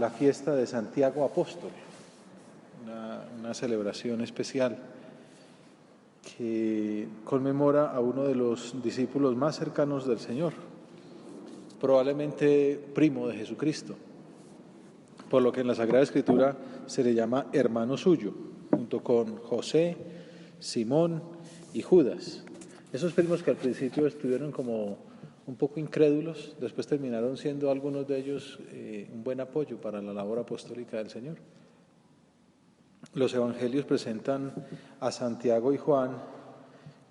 la fiesta de Santiago Apóstol, una celebración especial que conmemora a uno de los discípulos más cercanos del Señor, probablemente primo de Jesucristo, por lo que en la Sagrada Escritura se le llama hermano suyo, junto con José, Simón y Judas. Esos primos que al principio estuvieron como un poco incrédulos, después terminaron siendo algunos de ellos un buen apoyo para la labor apostólica del Señor. Los evangelios presentan a Santiago y Juan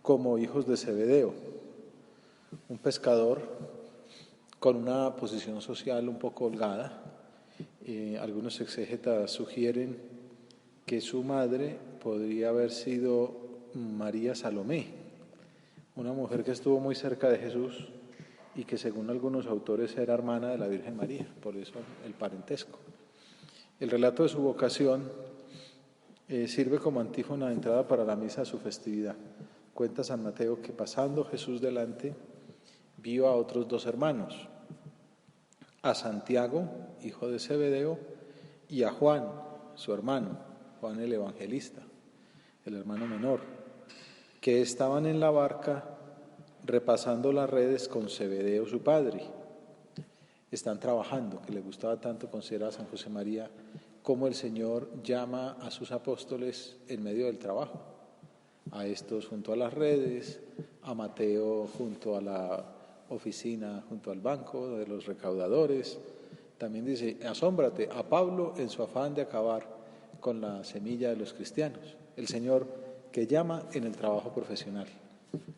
como hijos de Zebedeo, un pescador con una posición social un poco holgada. Algunos exégetas sugieren que su madre podría haber sido María Salomé, una mujer que estuvo muy cerca de Jesús y que según algunos autores era hermana de la Virgen María, por eso el parentesco. El relato de su vocación sirve como antífona de entrada para la misa a su festividad. Cuenta San Mateo que pasando Jesús delante, vio a otros dos hermanos, a Santiago, hijo de Zebedeo, y a Juan, su hermano, Juan el Evangelista, el hermano menor, que estaban en la barca repasando las redes con Zebedeo su padre. Están trabajando, que le gustaba tanto considerar a San José María, como el Señor llama a sus apóstoles en medio del trabajo. A estos junto a las redes, a Mateo junto a la oficina, junto al banco de los recaudadores. También dice, asómbrate, a Pablo en su afán de acabar con la semilla de los cristianos. El Señor que llama en el trabajo profesional.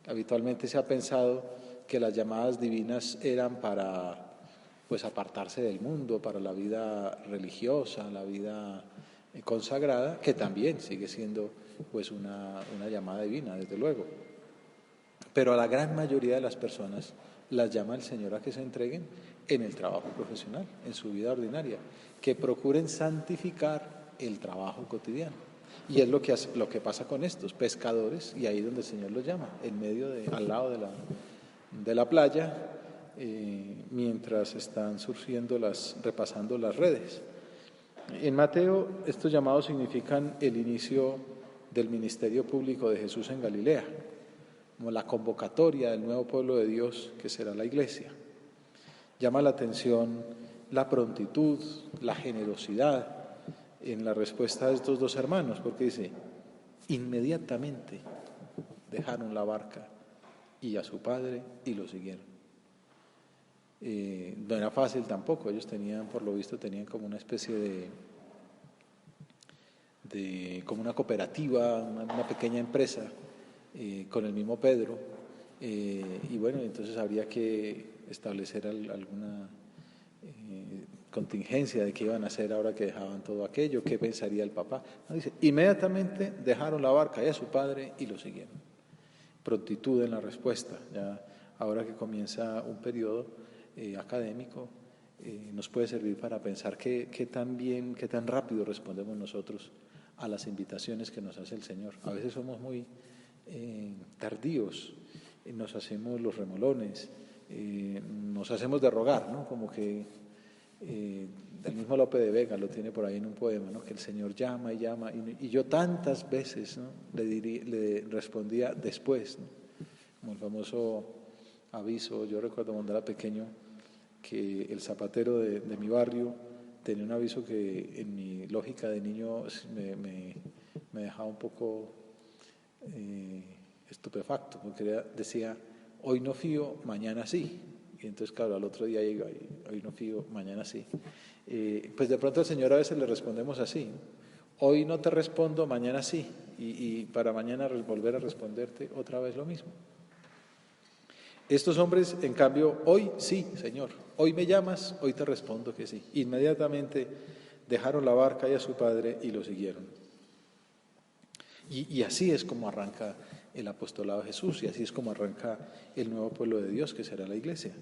Habitualmente se ha pensado que las llamadas divinas eran para apartarse del mundo, para la vida religiosa, la vida consagrada, que también sigue siendo una llamada divina, desde luego. Pero a la gran mayoría de las personas las llama el Señor a que se entreguen en el trabajo profesional, en su vida ordinaria, que procuren santificar el trabajo cotidiano. Y es lo que pasa con estos pescadores, y ahí donde el Señor los llama, en medio al lado de la playa, mientras están repasando las redes. En Mateo, estos llamados significan el inicio del ministerio público de Jesús en Galilea, como la convocatoria del nuevo pueblo de Dios que será la Iglesia. Llama la atención la prontitud, la generosidad en la respuesta de estos dos hermanos, porque dice, inmediatamente dejaron la barca y a su padre y lo siguieron. No era fácil tampoco, ellos por lo visto tenían como una especie como una cooperativa, una pequeña empresa con el mismo Pedro, y bueno, entonces habría que establecer alguna contingencia de qué iban a hacer ahora que dejaban todo aquello, qué pensaría el papá. No, dice, inmediatamente dejaron la barca y a su padre y lo siguieron. Prontitud en la respuesta, ya ahora que comienza un periodo académico, nos puede servir para pensar qué tan rápido respondemos nosotros a las invitaciones que nos hace el Señor. A veces somos muy tardíos, nos hacemos los remolones, nos hacemos de rogar, ¿no? Como que el mismo Lope de Vega lo tiene por ahí en un poema, ¿no? Que el Señor llama y llama, y yo tantas veces, ¿no? le respondía después, ¿no? Como el famoso aviso. Yo recuerdo cuando era pequeño que el zapatero de mi barrio tenía un aviso que en mi lógica de niño me dejaba un poco estupefacto, porque decía, hoy no fío, mañana sí. Y entonces, claro, al otro día llega, hoy no fío, mañana sí. Pues de pronto al Señor a veces le respondemos así, hoy no te respondo, mañana sí, y para mañana volver a responderte otra vez lo mismo. Estos hombres, en cambio, hoy sí, Señor, hoy me llamas, hoy te respondo que sí. Inmediatamente dejaron la barca y a su padre y lo siguieron. Y así es como arranca el apostolado de Jesús, y así es como arranca el nuevo pueblo de Dios que será la Iglesia.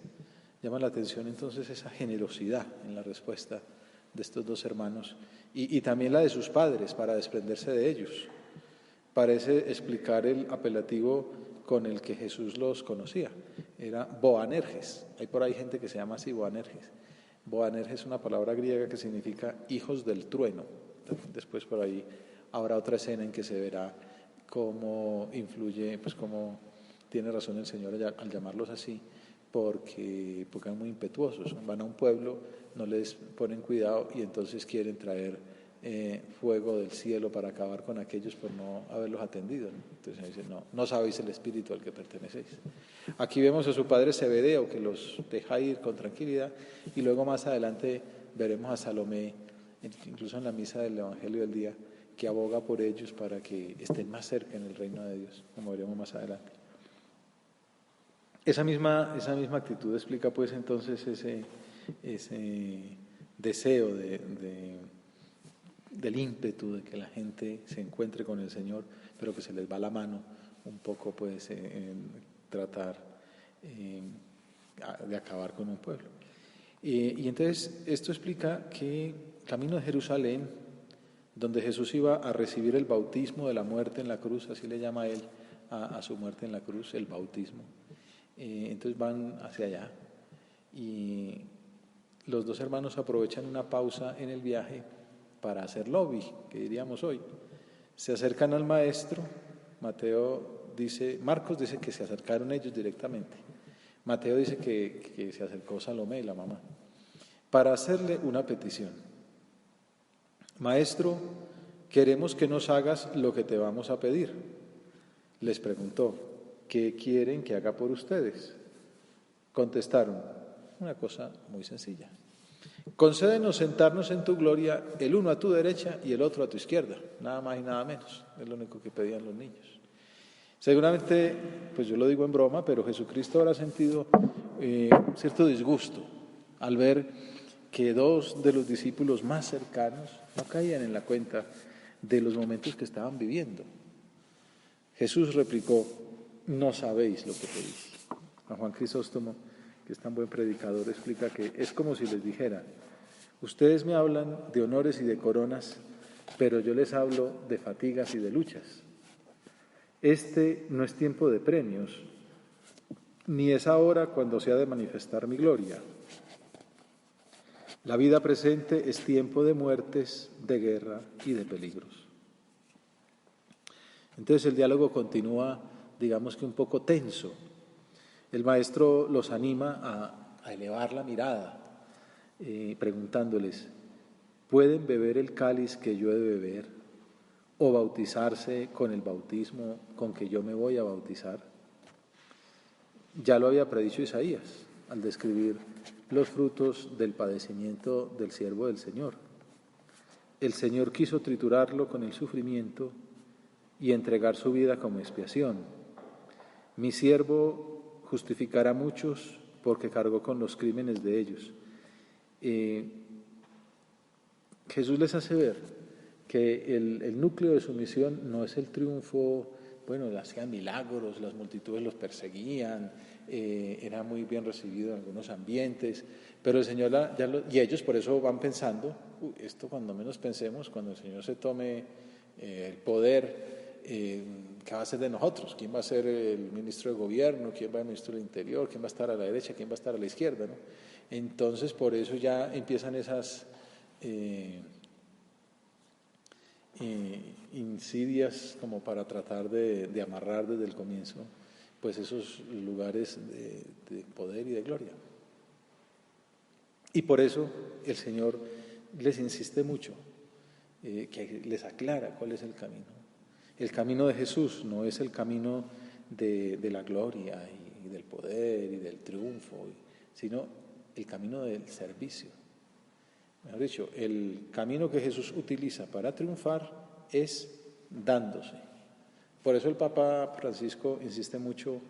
Llama la atención entonces esa generosidad en la respuesta de estos dos hermanos y también la de sus padres para desprenderse de ellos. Parece explicar el apelativo con el que Jesús los conocía, era Boanerges. Hay por ahí gente que se llama así, Boanerges. Boanerges es una palabra griega que significa hijos del trueno. Después por ahí habrá otra escena en que se verá cómo influye, pues cómo tiene razón el Señor al llamarlos así, porque son muy impetuosos, van a un pueblo, no les ponen cuidado y entonces quieren traer fuego del cielo para acabar con aquellos por no haberlos atendido, ¿no? Entonces dicen, no sabéis el espíritu al que pertenecéis. Aquí vemos a su padre Zebedeo, que los deja ir con tranquilidad, y luego más adelante veremos a Salomé, incluso en la misa del Evangelio del día, que aboga por ellos para que estén más cerca en el reino de Dios, como veremos más adelante. Esa misma actitud explica pues entonces ese deseo del ímpetu de que la gente se encuentre con el Señor, pero que se les va la mano un poco pues en tratar de acabar con un pueblo. Y entonces esto explica que camino de Jerusalén, donde Jesús iba a recibir el bautismo de la muerte en la cruz, así le llama él a su muerte en la cruz, el bautismo. Entonces van hacia allá y los dos hermanos aprovechan una pausa en el viaje para hacer lobby, que diríamos hoy. Se acercan al maestro. Marcos dice que se acercaron ellos directamente. Mateo dice que se acercó Salomé y la mamá para hacerle una petición. Maestro, queremos que nos hagas lo que te vamos a pedir. Les preguntó, ¿qué quieren que haga por ustedes? Contestaron, una cosa muy sencilla. Concédenos sentarnos en tu gloria, el uno a tu derecha y el otro a tu izquierda, nada más y nada menos, es lo único que pedían los niños. Seguramente, pues yo lo digo en broma, pero Jesucristo habrá sentido cierto disgusto al ver que dos de los discípulos más cercanos no caían en la cuenta de los momentos que estaban viviendo. Jesús replicó, no sabéis lo que pedís. San Juan Crisóstomo, que es tan buen predicador, explica que es como si les dijera, ustedes me hablan de honores y de coronas, pero yo les hablo de fatigas y de luchas. Este no es tiempo de premios, ni es ahora cuando se ha de manifestar mi gloria. La vida presente es tiempo de muertes, de guerra y de peligros. Entonces el diálogo continúa, digamos que un poco tenso. El maestro los anima a elevar la mirada, preguntándoles, ¿pueden beber el cáliz que yo he de beber o bautizarse con el bautismo con que yo me voy a bautizar? Ya lo había predicho Isaías al describir los frutos del padecimiento del siervo del Señor. El Señor quiso triturarlo con el sufrimiento y entregar su vida como expiación. Mi siervo justificará a muchos porque cargó con los crímenes de ellos. Jesús les hace ver que el núcleo de su misión no es el triunfo, bueno, hacían milagros, las multitudes los perseguían, era muy bien recibido en algunos ambientes, pero el Señor y ellos por eso van pensando, esto cuando menos pensemos, cuando el Señor se tome el poder, ¿qué va a hacer de nosotros? ¿Quién va a ser el ministro de gobierno? ¿Quién va a ser el ministro del interior? ¿Quién va a estar a la derecha? ¿Quién va a estar a la izquierda? ¿No? Entonces por eso ya empiezan esas insidias como para tratar de amarrar desde el comienzo pues esos lugares de poder y de gloria. Y por eso el Señor les insiste mucho, que les aclara cuál es el camino. El camino de Jesús no es el camino de la gloria y del poder y del triunfo, sino el camino del servicio. Mejor dicho, el camino que Jesús utiliza para triunfar es dándose. Por eso el Papa Francisco insiste mucho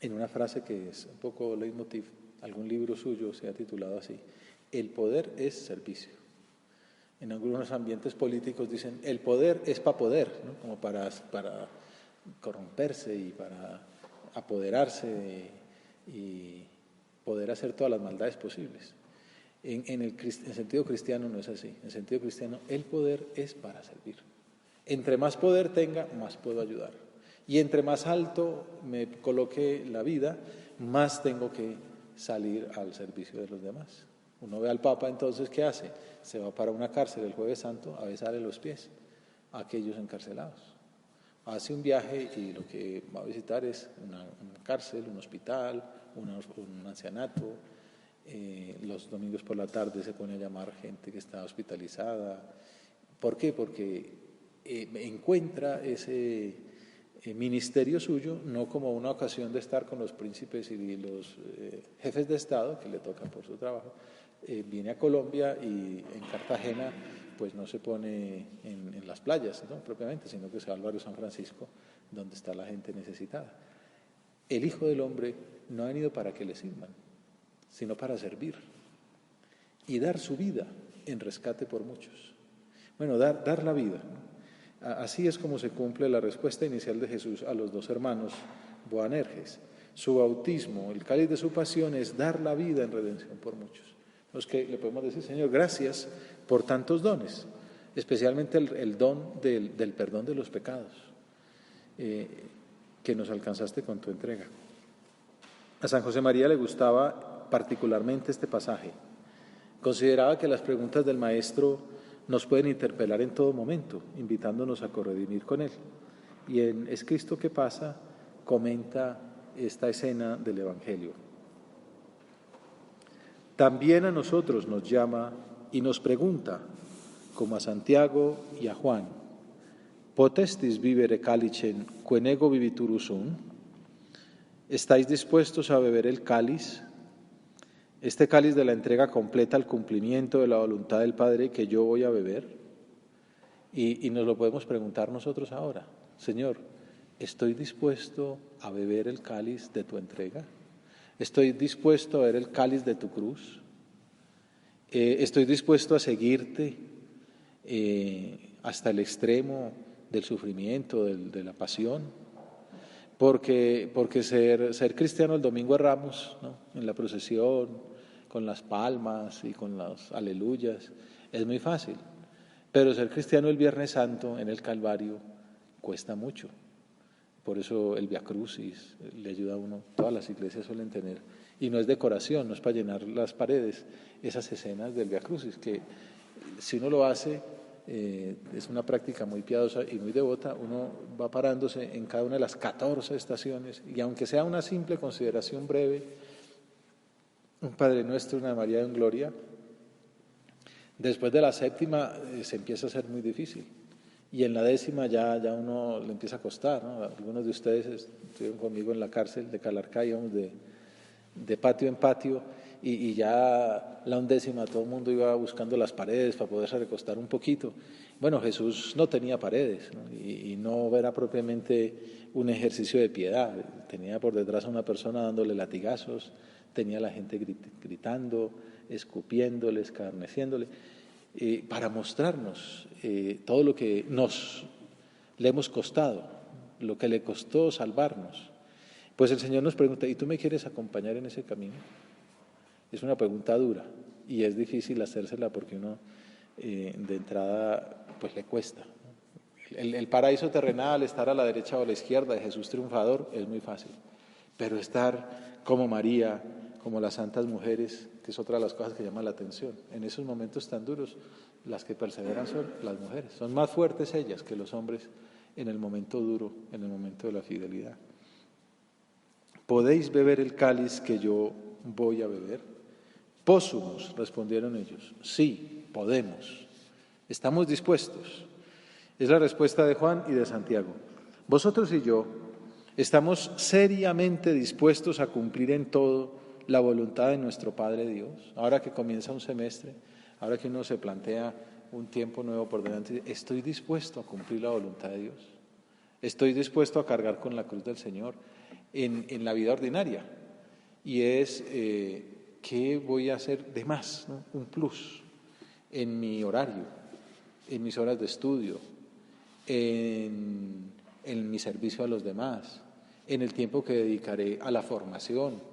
en una frase que es un poco leitmotiv, algún libro suyo se ha titulado así, el poder es servicio. En algunos ambientes políticos dicen, el poder es para poder, ¿no? Como para corromperse y para apoderarse y poder hacer todas las maldades posibles. En sentido cristiano no es así. En sentido cristiano el poder es para servir. Entre más poder tenga, más puedo ayudar. Y entre más alto me coloque la vida, más tengo que salir al servicio de los demás. Uno ve al Papa, entonces, ¿qué hace? Se va para una cárcel el Jueves Santo a besarle los pies a aquellos encarcelados. Hace un viaje y lo que va a visitar es una cárcel, un hospital, un ancianato. Los domingos por la tarde se pone a llamar gente que está hospitalizada. ¿Por qué? Porque encuentra ese ministerio suyo no como una ocasión de estar con los príncipes y los jefes de Estado, que le tocan por su trabajo. Viene a Colombia y en Cartagena pues no se pone en las playas, ¿no?, propiamente, sino que se va al barrio San Francisco, donde está la gente necesitada. El Hijo del Hombre no ha venido para que le sirvan, sino para servir y dar su vida en rescate por muchos. Bueno, dar la vida, ¿no? Así es como se cumple la respuesta inicial de Jesús a los dos hermanos Boanerges. Su bautismo, el cáliz de su pasión, es dar la vida en redención por muchos. Los que le podemos decir: Señor, gracias por tantos dones, especialmente el don del perdón de los pecados, que nos alcanzaste con tu entrega. A San José María le gustaba particularmente este pasaje. Consideraba que las preguntas del Maestro nos pueden interpelar en todo momento, invitándonos a corredimir con Él. Y en Es Cristo que pasa comenta esta escena del Evangelio. También a nosotros nos llama y nos pregunta, como a Santiago y a Juan: ¿Potestis vivere calicen quem ego viviturus sum? ¿Estáis dispuestos a beber el cáliz? Este cáliz de la entrega completa al cumplimiento de la voluntad del Padre que yo voy a beber. Y nos lo podemos preguntar nosotros ahora: Señor, ¿estoy dispuesto a beber el cáliz de tu entrega? ¿Estoy dispuesto a ver el cáliz de tu cruz? ¿Estoy dispuesto a seguirte hasta el extremo del sufrimiento, de la pasión? Porque ser cristiano el domingo de Ramos, ¿no?, en la procesión, con las palmas y con las aleluyas, es muy fácil. Pero ser cristiano el Viernes Santo en el Calvario cuesta mucho. Por eso el Via Crucis le ayuda a uno. Todas las iglesias suelen tener, y no es decoración, no es para llenar las paredes, esas escenas del Via Crucis, que si uno lo hace, es una práctica muy piadosa y muy devota. Uno va parándose en cada una de las 14 estaciones, y aunque sea una simple consideración breve, un Padre Nuestro, una María en Gloria, después de la séptima se empieza a hacer muy difícil. Y en la 10ª ya uno le empieza a costar, ¿no? Algunos de ustedes estuvieron conmigo en la cárcel de Calarcá, íbamos de patio en patio, y ya la 11ª todo el mundo iba buscando las paredes para poderse recostar un poquito. Bueno, Jesús no tenía paredes, ¿no? Y no era propiamente un ejercicio de piedad. Tenía por detrás a una persona dándole latigazos, tenía a la gente gritando, escupiéndole, escarneciéndole, para mostrarnos todo lo que le hemos costado, lo que le costó salvarnos. Pues el Señor nos pregunta: ¿y tú me quieres acompañar en ese camino? Es una pregunta dura y es difícil hacérsela porque uno de entrada pues le cuesta. El paraíso terrenal, estar a la derecha o a la izquierda de Jesús triunfador, es muy fácil, pero estar como María, como las santas mujeres, que es otra de las cosas que llama la atención, en esos momentos tan duros, las que perseveran son las mujeres, son más fuertes ellas que los hombres en el momento duro, en el momento de la fidelidad. ¿Podéis beber el cáliz que yo voy a beber? Pósumos, respondieron ellos. Sí, podemos. Estamos dispuestos. Es la respuesta de Juan y de Santiago. Vosotros y yo estamos seriamente dispuestos a cumplir en todo la voluntad de nuestro Padre Dios. Ahora que comienza un semestre, ahora que uno se plantea un tiempo nuevo por delante, estoy dispuesto a cumplir la voluntad de Dios. Estoy dispuesto a cargar con la cruz del Señor en la vida ordinaria. Y es, ¿qué voy a hacer de más, ¿no? Un plus en mi horario, en mis horas de estudio, en mi servicio a los demás, en el tiempo que dedicaré a la formación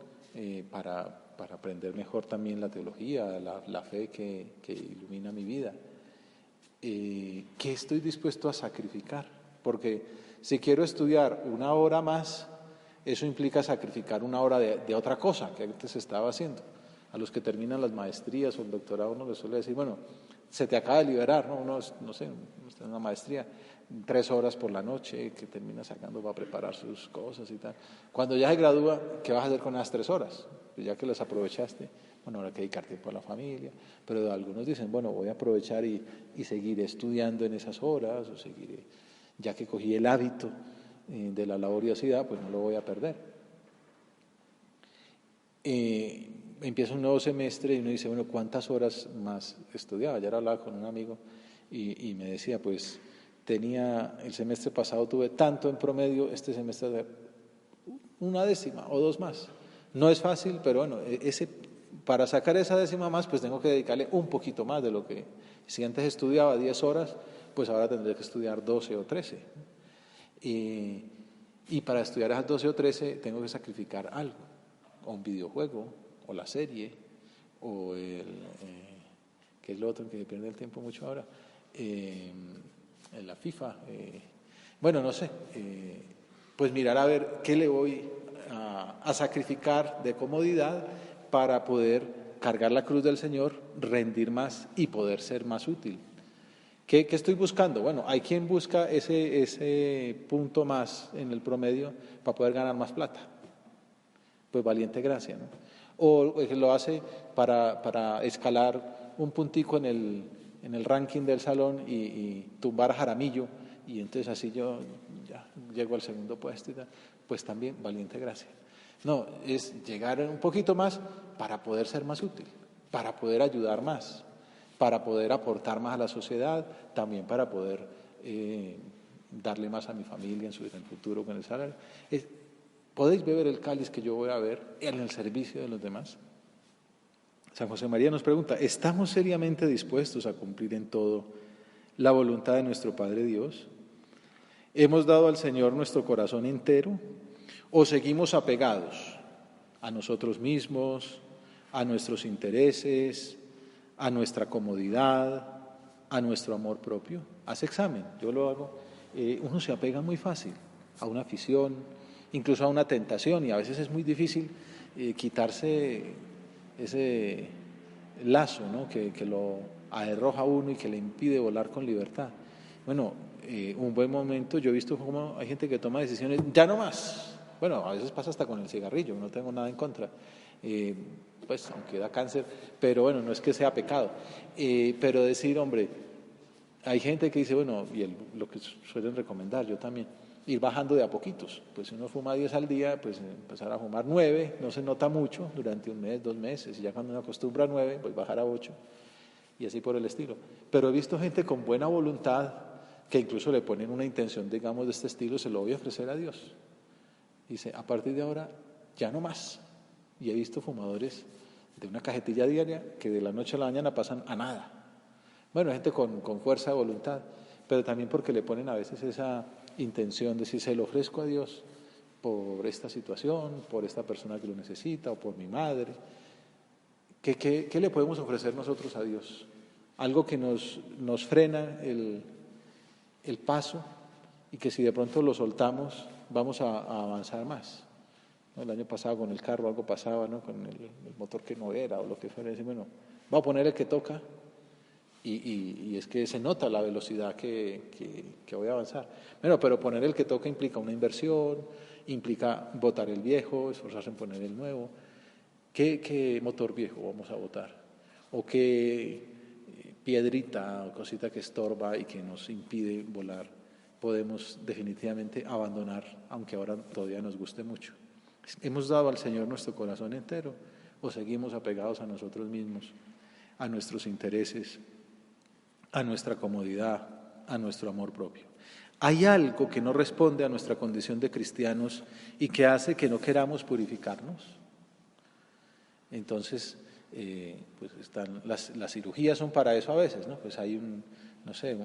para aprender mejor también la teología, la fe que ilumina mi vida. ¿Qué estoy dispuesto a sacrificar? Porque si quiero estudiar 1 hora más, eso implica sacrificar 1 hora de otra cosa que antes estaba haciendo. A los que terminan las maestrías o el doctorado uno les suele decir, bueno, se te acaba de liberar, ¿no? Uno, no sé, está en una maestría, 3 horas por la noche que termina sacando para preparar sus cosas y tal. Cuando ya se gradúa, ¿qué vas a hacer con esas 3 horas? Pues ya que las aprovechaste, bueno, ahora hay que dedicar tiempo a la familia, pero algunos dicen, bueno, voy a aprovechar y seguiré estudiando en esas horas, o seguiré, ya que cogí el hábito de la laboriosidad, pues no lo voy a perder. Empieza un nuevo semestre y uno dice, bueno, ¿cuántas horas más estudiaba? Ayer hablaba con un amigo y me decía, pues el semestre pasado tuve tanto en promedio, este semestre 1/10 o 2 más. No es fácil, pero bueno, para sacar esa 10 más, pues tengo que dedicarle un poquito más de lo que, si antes estudiaba 10 horas, pues ahora tendré que estudiar 12 o 13. Y para estudiar esas 12 o 13 tengo que sacrificar algo, o un videojuego, o la serie, o que es lo otro que pierde el tiempo mucho ahora, en la FIFA, bueno, no sé, pues mirar a ver qué le voy a sacrificar de comodidad para poder cargar la cruz del Señor, rendir más y poder ser más útil. ¿Qué estoy buscando? Bueno, hay quien busca ese punto más en el promedio para poder ganar más plata. Pues valiente gracia, ¿no? O lo hace para escalar un puntico en el ranking del salón y tumbar a Jaramillo, y entonces así yo ya llego al segundo puesto y tal. Pues también valiente gracia. No, es llegar un poquito más para poder ser más útil, para poder ayudar más, para poder aportar más a la sociedad, también para poder darle más a mi familia en el futuro con el salario. ¿Podéis beber el cáliz que yo voy a beber en el servicio de los demás? San José María nos pregunta, ¿estamos seriamente dispuestos a cumplir en todo la voluntad de nuestro Padre Dios? ¿Hemos dado al Señor nuestro corazón entero o seguimos apegados a nosotros mismos, a nuestros intereses, a nuestra comodidad, a nuestro amor propio? Haz examen, yo lo hago. Uno se apega muy fácil a una afición, incluso a una tentación, y a veces es muy difícil quitarse ese lazo, ¿no? que lo arroja a uno y que le impide volar con libertad. Bueno, un buen momento, yo he visto cómo hay gente que toma decisiones, ya no más. Bueno, a veces pasa hasta con el cigarrillo, no tengo nada en contra, pues aunque da cáncer, pero bueno, no es que sea pecado. Pero decir, hombre, hay gente que dice, bueno, y lo que suelen recomendar, yo también, ir bajando de a poquitos. Pues si uno fuma 10 al día, pues empezar a fumar 9, no se nota mucho durante 1 mes, 2 meses, y ya cuando uno acostumbra a 9, pues bajar a 8, y así por el estilo. Pero he visto gente con buena voluntad que incluso le ponen una intención, digamos, de este estilo, se lo voy a ofrecer a Dios. Dice, a partir de ahora, ya no más. Y he visto fumadores de una cajetilla diaria que de la noche a la mañana pasan a nada. Bueno, gente con fuerza de voluntad, pero también porque le ponen a veces esa intención de decir, se lo ofrezco a Dios por esta situación, por esta persona que lo necesita o por mi madre. ¿Qué le podemos ofrecer nosotros a Dios? Algo que nos frena el paso y que si de pronto lo soltamos vamos a avanzar más. ¿No? El año pasado con el carro algo pasaba, ¿no? Con el motor que no era o lo que fuera. Decir, bueno, voy a poner el que toca y es que se nota la velocidad que voy a avanzar. Bueno, pero poner el que toca implica una inversión, implica botar el viejo, esforzarse en poner el nuevo. ¿Qué motor viejo vamos a botar? ¿O qué piedrita o cosita que estorba y que nos impide volar podemos definitivamente abandonar, aunque ahora todavía nos guste mucho? ¿Hemos dado al Señor nuestro corazón entero o seguimos apegados a nosotros mismos, a nuestros intereses, a nuestra comodidad, a nuestro amor propio? Hay algo que no responde a nuestra condición de cristianos y que hace que no queramos purificarnos. Entonces, pues están las cirugías son para eso a veces, ¿no? Pues hay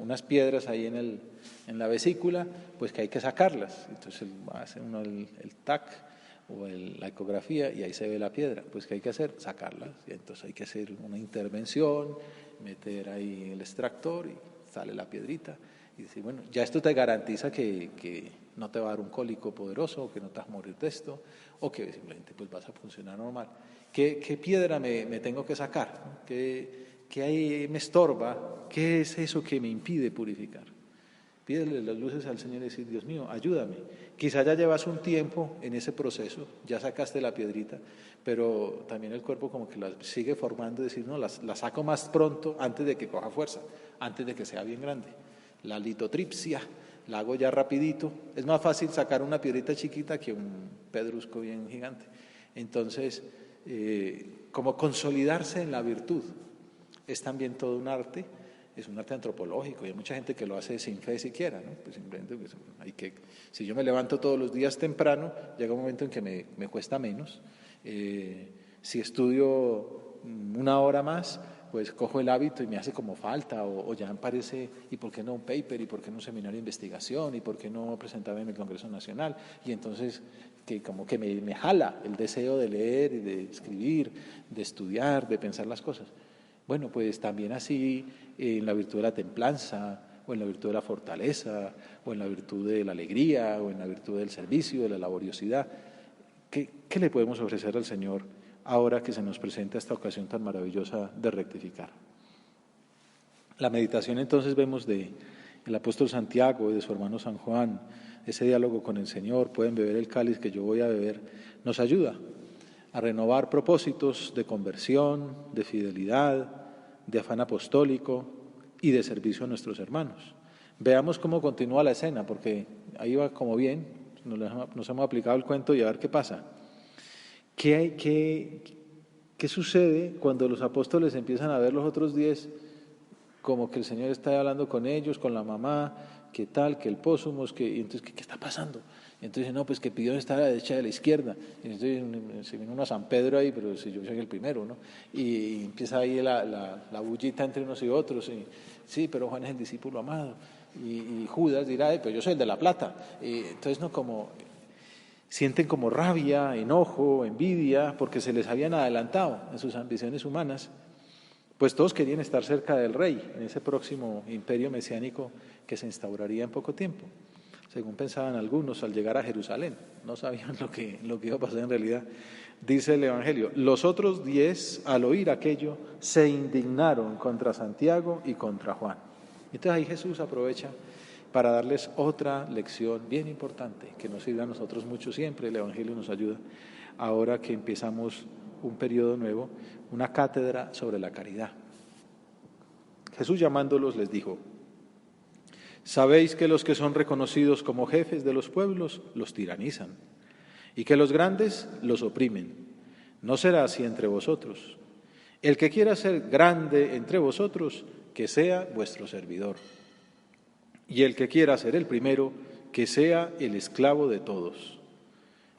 unas piedras ahí en la vesícula, pues que hay que sacarlas. Entonces hace uno el TAC o la ecografía y ahí se ve la piedra. Pues ¿qué hay que hacer? Sacarlas. Y entonces hay que hacer una intervención, meter ahí el extractor y sale la piedrita. Y decir, bueno, ya esto te garantiza que no te va a dar un cólico poderoso, o que no te vas a morir de esto, o que simplemente pues vas a funcionar normal. ¿Qué piedra me tengo que sacar? ¿Qué ahí me estorba? ¿Qué es eso que me impide purificar? Pídele las luces al Señor y decir, Dios mío, ayúdame. Quizá ya llevas un tiempo en ese proceso, ya sacaste la piedrita, pero también el cuerpo como que la sigue formando y decir, no, la saco más pronto antes de que coja fuerza, antes de que sea bien grande. La litotripsia, la hago ya rapidito. Es más fácil sacar una piedrita chiquita que un pedrusco bien gigante. Entonces, como consolidarse en la virtud es también todo un arte. Es un arte antropológico y hay mucha gente que lo hace sin fe siquiera, ¿no? Pues simplemente pues, si yo me levanto todos los días temprano, llega un momento en que me cuesta menos. Si estudio una hora más, pues cojo el hábito y me hace como falta, o ya me parece, ¿y por qué no un paper? ¿Y por qué no un seminario de investigación? ¿Y por qué no presentarme en el Congreso Nacional? Y entonces que como que me jala el deseo de leer y de escribir, de estudiar, de pensar las cosas. Bueno, pues también así en la virtud de la templanza, o en la virtud de la fortaleza, o en la virtud de la alegría, o en la virtud del servicio, de la laboriosidad. ¿Qué le podemos ofrecer al Señor ahora que se nos presenta esta ocasión tan maravillosa de rectificar? La meditación entonces vemos del apóstol Santiago y de su hermano San Juan, ese diálogo con el Señor, pueden beber el cáliz que yo voy a beber, nos ayuda a renovar propósitos de conversión, de fidelidad, de afán apostólico y de servicio a nuestros hermanos. Veamos cómo continúa la escena, porque ahí va como bien, nos hemos aplicado el cuento y a ver qué pasa. ¿Qué sucede cuando los apóstoles empiezan a ver los otros 10 como que el Señor está hablando con ellos, con la mamá, qué tal, que el pósumos, y entonces, ¿qué está pasando? Y entonces, no, pues que pidió estar a la derecha de la izquierda. Y entonces se vino uno a San Pedro ahí, pero si yo soy el primero, ¿no? Y empieza ahí la bullita entre unos y otros. Y, sí, pero Juan es el discípulo amado. Y Judas dirá, pero yo soy el de la plata. Y entonces, no, como sienten como rabia, enojo, envidia, porque se les habían adelantado en sus ambiciones humanas. Pues todos querían estar cerca del rey, en ese próximo imperio mesiánico que se instauraría en poco tiempo, según pensaban algunos al llegar a Jerusalén. No sabían lo que iba a pasar en realidad. Dice el Evangelio, los otros 10 al oír aquello se indignaron contra Santiago y contra Juan. Entonces ahí Jesús aprovecha para darles otra lección bien importante, que nos sirve a nosotros mucho siempre. El Evangelio nos ayuda ahora que empezamos un periodo nuevo, una cátedra sobre la caridad. Jesús llamándolos les dijo, sabéis que los que son reconocidos como jefes de los pueblos los tiranizan y que los grandes los oprimen. No será así entre vosotros. El que quiera ser grande entre vosotros, que sea vuestro servidor. Y el que quiera ser el primero, que sea el esclavo de todos.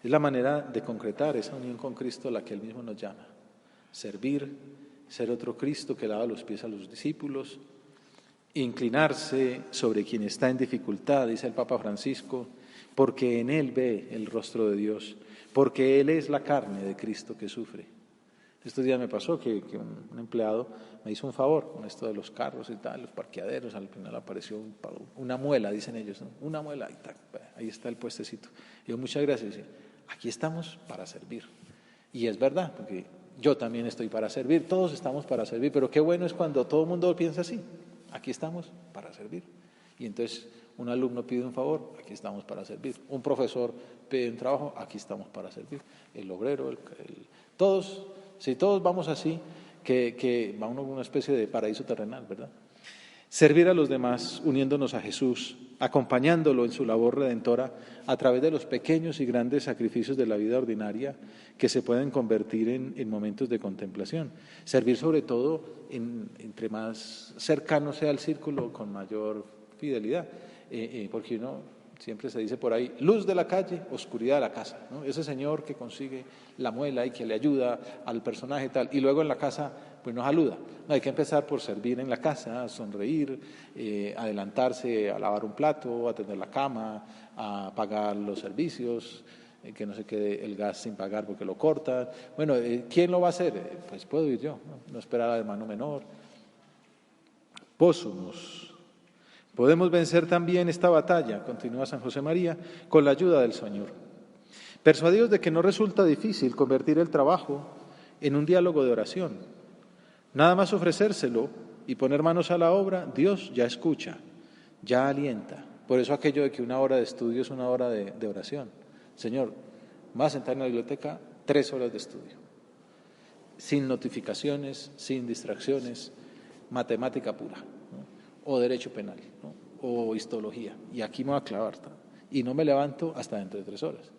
Es la manera de concretar esa unión con Cristo a la que Él mismo nos llama. Servir, ser otro Cristo que lava los pies a los discípulos, inclinarse sobre quien está en dificultad, dice el Papa Francisco, porque en Él ve el rostro de Dios, porque Él es la carne de Cristo que sufre. Estos días me pasó que un empleado me hizo un favor con esto de los carros y tal, los parqueaderos, al final apareció una muela, dicen ellos, ¿no? Una muela, y tal, ahí está el puestecito. Y yo, muchas gracias. Aquí estamos para servir. Y es verdad, porque yo también estoy para servir, todos estamos para servir, pero qué bueno es cuando todo el mundo piensa así, aquí estamos para servir. Y entonces un alumno pide un favor, aquí estamos para servir. Un profesor pide un trabajo, aquí estamos para servir. El obrero, todos, si todos vamos así, que va uno a una especie de paraíso terrenal, ¿verdad? Servir a los demás uniéndonos a Jesús, acompañándolo en su labor redentora a través de los pequeños y grandes sacrificios de la vida ordinaria que se pueden convertir en momentos de contemplación. Servir sobre todo, entre más cercano sea el círculo, con mayor fidelidad, porque uno siempre se dice por ahí, luz de la calle, oscuridad de la casa, ¿no? Ese señor que consigue la muela y que le ayuda al personaje tal, y luego en la casa pues nos saluda. No, hay que empezar por servir en la casa, a sonreír, adelantarse a lavar un plato, a tender la cama, a pagar los servicios, que no se quede el gas sin pagar porque lo cortan. Bueno, ¿quién lo va a hacer? Pues puedo ir yo, no esperar al hermano menor. Pósumos. Podemos vencer también esta batalla, continúa San José María, con la ayuda del Señor. Persuadidos de que no resulta difícil convertir el trabajo en un diálogo de oración. Nada más ofrecérselo y poner manos a la obra, Dios ya escucha, ya alienta. Por eso aquello de que una hora de estudio es una hora de oración. Señor, vas a sentar en la biblioteca 3 horas de estudio, sin notificaciones, sin distracciones, matemática pura, ¿no? O derecho penal, ¿no? O histología, y aquí me voy a clavar, ¿no? Y no me levanto hasta dentro de 3 horas.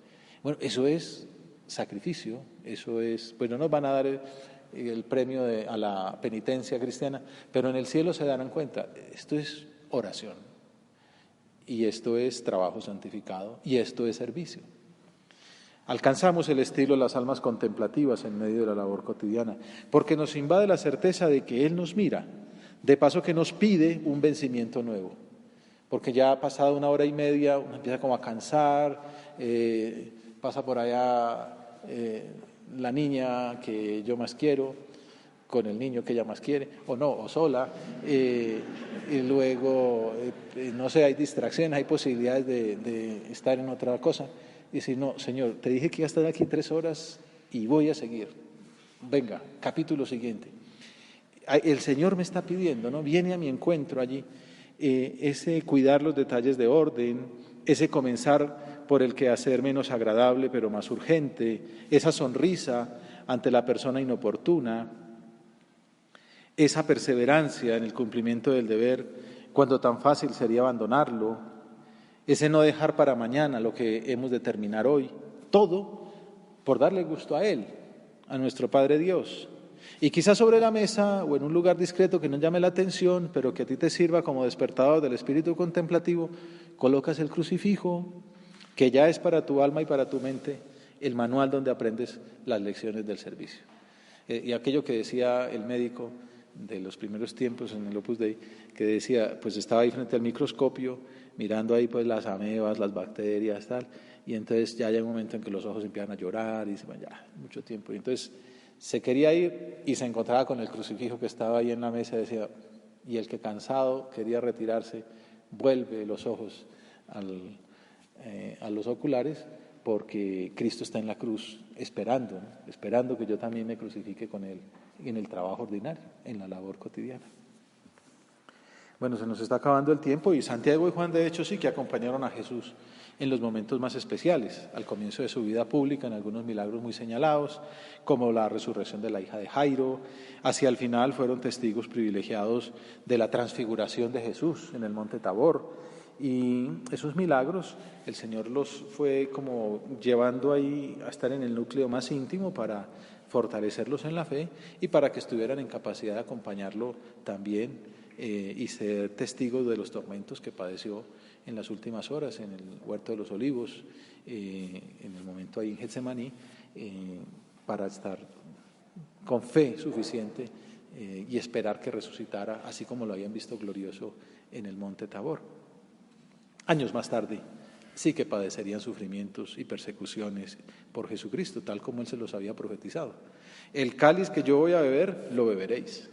Bueno, eso es sacrificio, eso es, pues no nos van a dar el premio a la penitencia cristiana, pero en el cielo se darán cuenta, esto es oración, y esto es trabajo santificado, y esto es servicio. Alcanzamos el estilo de las almas contemplativas en medio de la labor cotidiana, porque nos invade la certeza de que Él nos mira, de paso que nos pide un vencimiento nuevo, porque ya ha pasado 1 hora y media, uno empieza como a cansar, pasa por allá la niña que yo más quiero, con el niño que ella más quiere, o no, o sola, y luego, no sé, hay distracciones, hay posibilidades de estar en otra cosa. Y decir, no, Señor, te dije que iba a estar aquí 3 horas y voy a seguir. Venga, capítulo siguiente. El Señor me está pidiendo, ¿no? Viene a mi encuentro allí. Ese cuidar los detalles de orden, ese comenzar por el quehacer menos agradable pero más urgente, esa sonrisa ante la persona inoportuna, esa perseverancia en el cumplimiento del deber cuando tan fácil sería abandonarlo, ese no dejar para mañana lo que hemos de terminar hoy, todo por darle gusto a Él, a nuestro Padre Dios. Y quizás sobre la mesa o en un lugar discreto que no llame la atención, pero que a ti te sirva como despertador del espíritu contemplativo, colocas el crucifijo, que ya es para tu alma y para tu mente el manual donde aprendes las lecciones del servicio. Y aquello que decía el médico de los primeros tiempos en el Opus Dei, que decía, pues estaba ahí frente al microscopio, mirando ahí pues las amebas, las bacterias, tal, y entonces ya hay un momento en que los ojos empiezan a llorar y dice, bueno, ya, mucho tiempo. Y entonces se quería ir y se encontraba con el crucifijo que estaba ahí en la mesa y decía, y el que cansado quería retirarse, vuelve los ojos a los oculares, porque Cristo está en la cruz esperando, ¿no? Esperando que yo también me crucifique con Él en el trabajo ordinario, en la labor cotidiana. Bueno, se nos está acabando el tiempo y Santiago y Juan de hecho sí que acompañaron a Jesús en los momentos más especiales, al comienzo de su vida pública, en algunos milagros muy señalados, como la resurrección de la hija de Jairo. Hacia el final fueron testigos privilegiados de la transfiguración de Jesús en el monte Tabor. Y esos milagros el Señor los fue como llevando ahí a estar en el núcleo más íntimo para fortalecerlos en la fe y para que estuvieran en capacidad de acompañarlo también y ser testigos de los tormentos que padeció en las últimas horas en el Huerto de los Olivos, en el momento ahí en Getsemaní, para estar con fe suficiente y esperar que resucitara, así como lo habían visto glorioso en el monte Tabor. Años más tarde sí que padecerían sufrimientos y persecuciones por Jesucristo, tal como Él se los había profetizado. El cáliz que yo voy a beber, lo beberéis.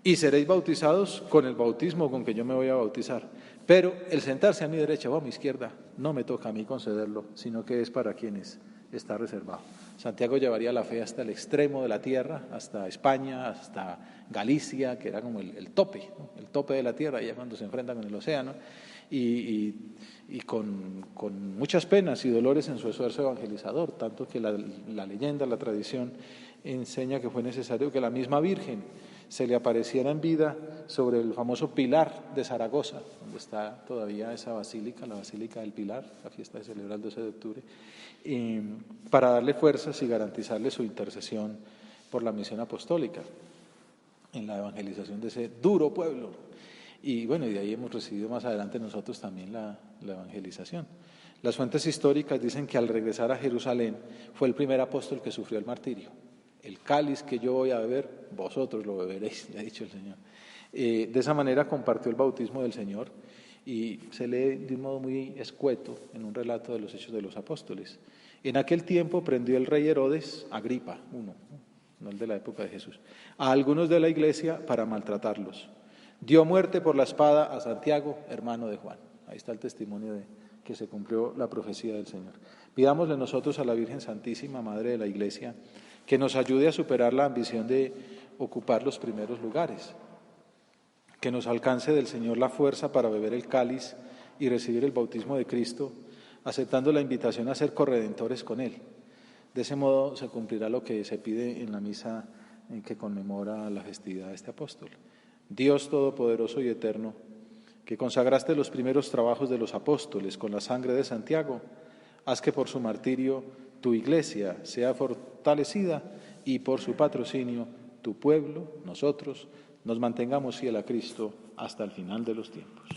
Y seréis bautizados con el bautismo con que yo me voy a bautizar. Pero el sentarse a mi derecha o a mi izquierda no me toca a mí concederlo, sino que es para quienes está reservado. Santiago llevaría la fe hasta el extremo de la tierra, hasta España, hasta Galicia, que era como el tope, ¿no? El tope de la tierra, ya cuando se enfrenta con el océano, y con muchas penas y dolores en su esfuerzo evangelizador, tanto que la leyenda, la tradición enseña que fue necesario que la misma Virgen se le apareciera en vida sobre el famoso Pilar de Zaragoza, donde está todavía esa basílica, la Basílica del Pilar, la fiesta se celebra el 12 de octubre, para darle fuerzas y garantizarle su intercesión por la misión apostólica en la evangelización de ese duro pueblo. Y bueno, y de ahí hemos recibido más adelante nosotros también la evangelización. Las fuentes históricas dicen que al regresar a Jerusalén fue el primer apóstol que sufrió el martirio. El cáliz que yo voy a beber, vosotros lo beberéis, le ha dicho el Señor. De esa manera compartió el bautismo del Señor y se lee de un modo muy escueto en un relato de los Hechos de los Apóstoles. En aquel tiempo prendió el rey Herodes, Agripa I, no el de la época de Jesús, a algunos de la iglesia para maltratarlos. dio muerte por la espada a Santiago, hermano de Juan. Ahí está el testimonio de que se cumplió la profecía del Señor. Pidámosle nosotros a la Virgen Santísima, Madre de la Iglesia, que nos ayude a superar la ambición de ocupar los primeros lugares, que nos alcance del Señor la fuerza para beber el cáliz y recibir el bautismo de Cristo, aceptando la invitación a ser corredentores con Él. De ese modo se cumplirá lo que se pide en la misa en que conmemora la festividad de este apóstol. Dios Todopoderoso y Eterno, que consagraste los primeros trabajos de los apóstoles con la sangre de Santiago, haz que por su martirio tu Iglesia sea fortalecida y por su patrocinio tu pueblo, nosotros, nos mantengamos fiel a Cristo hasta el final de los tiempos.